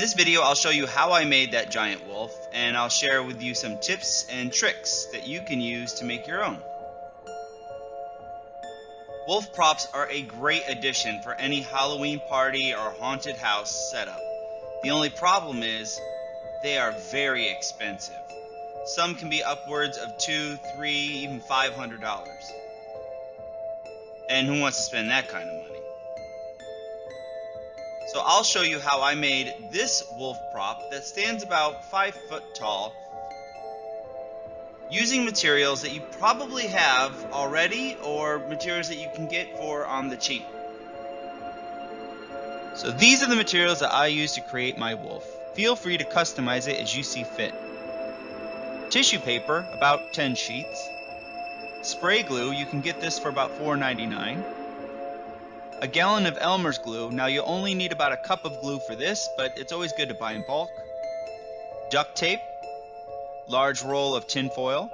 In this video, I'll show you how I made that giant wolf, and I'll share with you some tips and tricks that you can use to make your own. Wolf props are a great addition for any Halloween party or haunted house setup. The only problem is they are very expensive. Some can be upwards of $200, $300, even $500. And who wants to spend that kind of money? So I'll show you how I made this wolf prop that stands about 5 foot tall using materials that you probably have already or materials that you can get for on the cheap. So these are the materials that I use to create my wolf. Feel free to customize it as you see fit. Tissue paper, about 10 sheets. Spray glue, you can get this for about $4.99. A gallon of Elmer's glue. Now you'll only need about a cup of glue for this, but it's always good to buy in bulk. Duct tape, large roll of tin foil,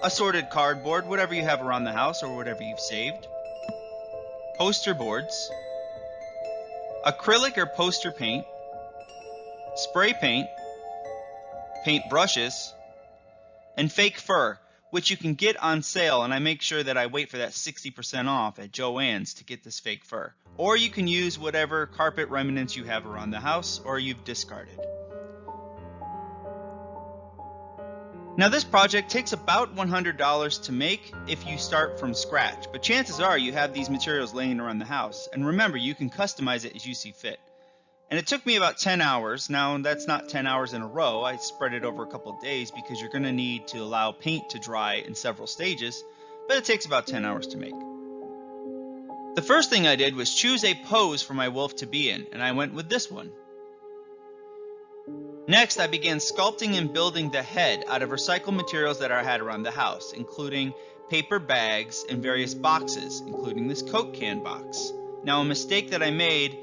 assorted cardboard, whatever you have around the house or whatever you've saved, poster boards, acrylic or poster paint, spray paint, paint brushes, and fake fur, which you can get on sale, and I make sure that I wait for that 60% off at Joann's to get this fake fur. Or you can use whatever carpet remnants you have around the house or you've discarded. Now this project takes about $100 to make if you start from scratch, but chances are you have these materials laying around the house, and remember, you can customize it as you see fit. And it took me about 10 hours. Now, that's not 10 hours in a row. I spread it over a couple of days because you're going to need to allow paint to dry in several stages, but it takes about 10 hours to make. The first thing I did was choose a pose for my wolf to be in, and I went with this one. Next, I began sculpting and building the head out of recycled materials that I had around the house, including paper bags and various boxes, including this Coke can box. Now, a mistake that I made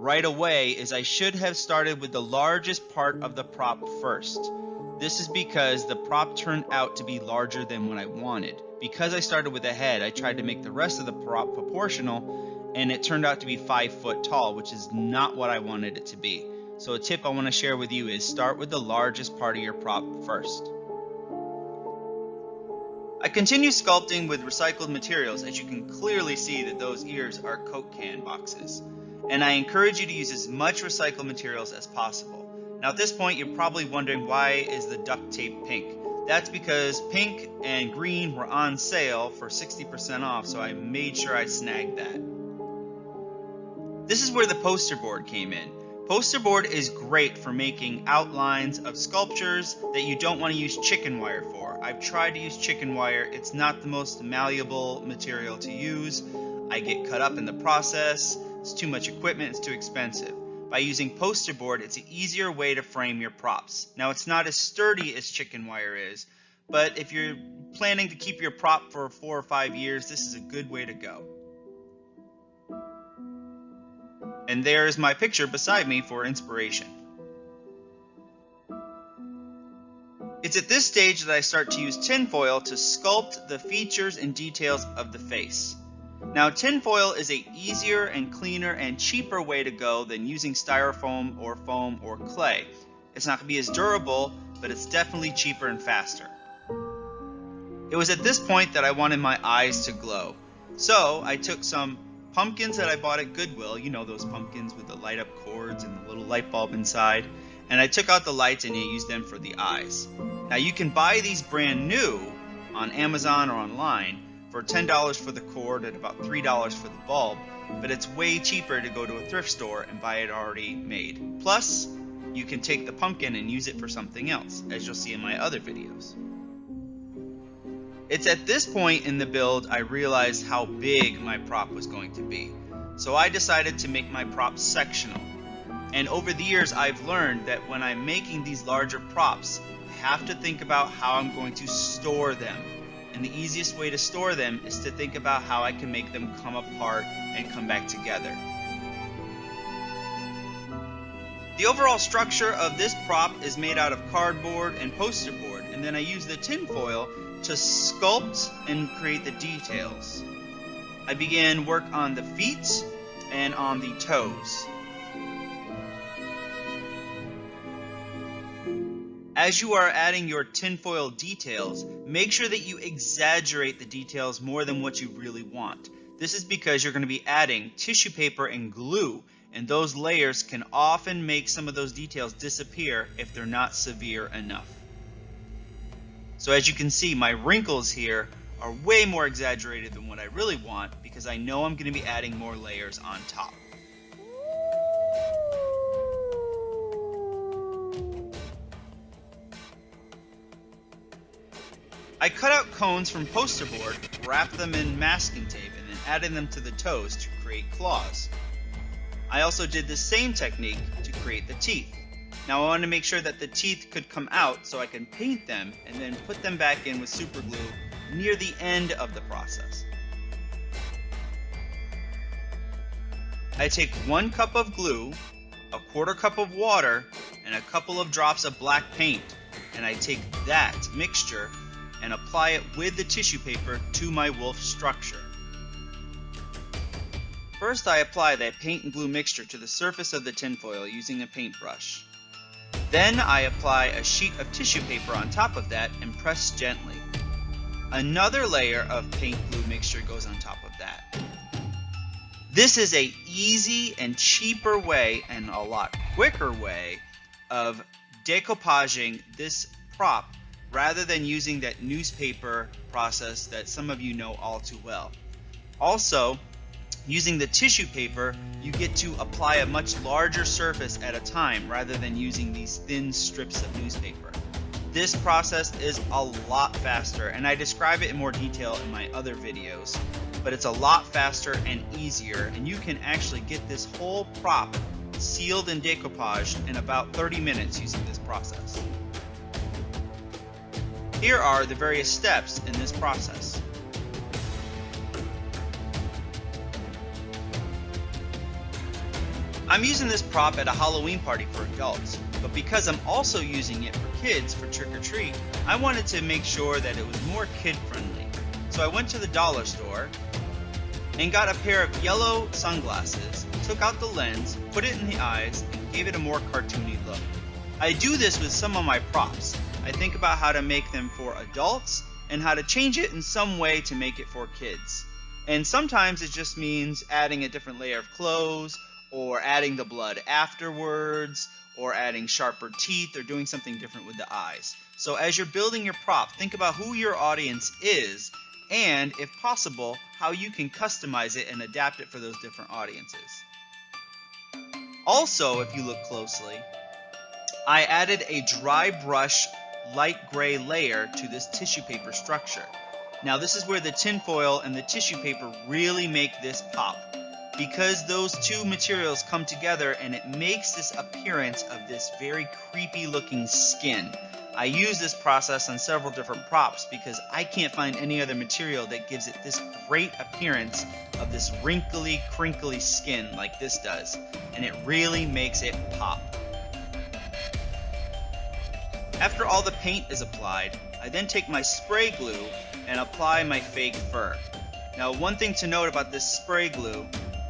right away is I should have started with the largest part of the prop first. This is because the prop turned out to be larger than what I wanted. Because I started with the head, I tried to make the rest of the prop proportional, and it turned out to be 5 foot tall, which is not what I wanted it to be. So a tip I want to share with you is start with the largest part of your prop first. I continue sculpting with recycled materials, as you can clearly see that those ears are Coke can boxes. And I encourage you to use as much recycled materials as possible. Now at this point you're probably wondering, why is the duct tape pink? That's because pink and green were on sale for 60% off, so I made sure I snagged that. This is where the poster board came in. Poster board is great for making outlines of sculptures that you don't want to use chicken wire for. I've tried to use chicken wire. It's not the most malleable material to use. I get cut up in the process. It's too much equipment, it's too expensive. By using poster board, it's an easier way to frame your props. Now, it's not as sturdy as chicken wire is, but if you're planning to keep your prop for 4 or 5 years, this is a good way to go. And there's my picture beside me for inspiration. It's at this stage that I start to use tinfoil to sculpt the features and details of the face. Now, tinfoil is an easier and cleaner and cheaper way to go than using styrofoam or foam or clay. It's not going to be as durable, but it's definitely cheaper and faster. It was at this point that I wanted my eyes to glow. So I took some pumpkins that I bought at Goodwill, you know, those pumpkins with the light up cords and the little light bulb inside, and I took out the lights and I used them for the eyes. Now you can buy these brand new on Amazon or online for $10 for the cord and about $3 for the bulb, but it's way cheaper to go to a thrift store and buy it already made. Plus, you can take the pumpkin and use it for something else, as you'll see in my other videos. It's at this point in the build I realized how big my prop was going to be. So I decided to make my prop sectional. And over the years I've learned that when I'm making these larger props, I have to think about how I'm going to store them. And the easiest way to store them is to think about how I can make them come apart and come back together. The overall structure of this prop is made out of cardboard and poster board, and then I use the tin foil to sculpt and create the details. I began work on the feet and on the toes. As you are adding your tinfoil details, make sure that you exaggerate the details more than what you really want. This is because you're going to be adding tissue paper and glue, and those layers can often make some of those details disappear if they're not severe enough. So as you can see, my wrinkles here are way more exaggerated than what I really want because I know I'm going to be adding more layers on top. I cut out cones from poster board, wrapped them in masking tape, and then added them to the toes to create claws. I also did the same technique to create the teeth. Now I wanted to make sure that the teeth could come out so I can paint them and then put them back in with super glue near the end of the process. I take 1 cup of glue, a 1/4 cup of water, and a couple of drops of black paint, and I take that mixture and apply it with the tissue paper to my wolf structure. First, I apply that paint and glue mixture to the surface of the tinfoil using a paintbrush. Then I apply a sheet of tissue paper on top of that and press gently. Another layer of paint glue mixture goes on top of that. This is an easy and cheaper way and a lot quicker way of decoupaging this prop rather than using that newspaper process that some of you know all too well. Also, using the tissue paper, you get to apply a much larger surface at a time rather than using these thin strips of newspaper. This process is a lot faster, and I describe it in more detail in my other videos, but it's a lot faster and easier, and you can actually get this whole prop sealed and decoupaged in about 30 minutes using this process. Here are the various steps in this process. I'm using this prop at a Halloween party for adults, but because I'm also using it for kids for trick-or-treat, I wanted to make sure that it was more kid-friendly. So I went to the dollar store and got a pair of yellow sunglasses, took out the lens, put it in the eyes, and gave it a more cartoony look. I do this with some of my props. I think about how to make them for adults and how to change it in some way to make it for kids. And sometimes it just means adding a different layer of clothes, or adding the blood afterwards, or adding sharper teeth, or doing something different with the eyes. So as you're building your prop, think about who your audience is, and if possible, how you can customize it and adapt it for those different audiences. Also, if you look closely, I added a dry brush light gray layer to this tissue paper structure. Now this is where the tinfoil and the tissue paper really make this pop, because those two materials come together and it makes this appearance of this very creepy looking skin. I use this process on several different props because I can't find any other material that gives it this great appearance of this wrinkly, crinkly skin like this does, and it really makes it pop. After all the paint is applied, I then take my spray glue and apply my fake fur. Now, one thing to note about this spray glue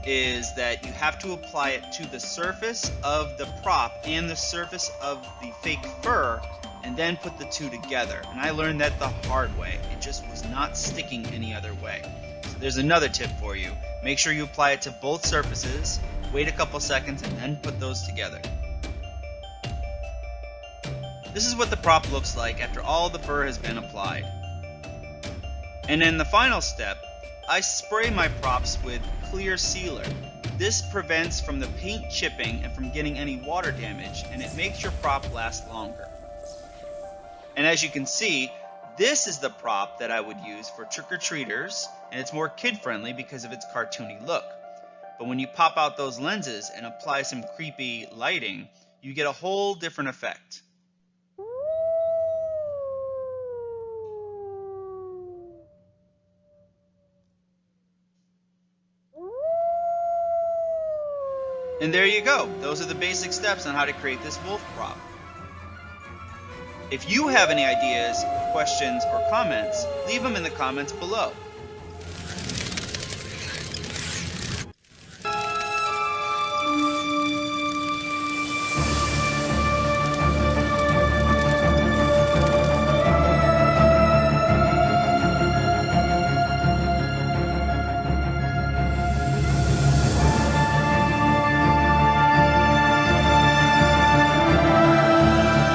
is that you have to apply it to the surface of the prop and the surface of the fake fur, and then put the two together. And I learned that the hard way. It just was not sticking any other way. So there's another tip for you. Make sure you apply it to both surfaces, wait a couple seconds, and then put those together. This is what the prop looks like after all the fur has been applied. And in the final step, I spray my props with clear sealer. This prevents from the paint chipping and from getting any water damage, and it makes your prop last longer. And as you can see, this is the prop that I would use for trick-or-treaters, and it's more kid-friendly because of its cartoony look. But when you pop out those lenses and apply some creepy lighting, you get a whole different effect. And there you go. Those are the basic steps on how to create this wolf prop. If you have any ideas, questions, or comments, leave them in the comments below.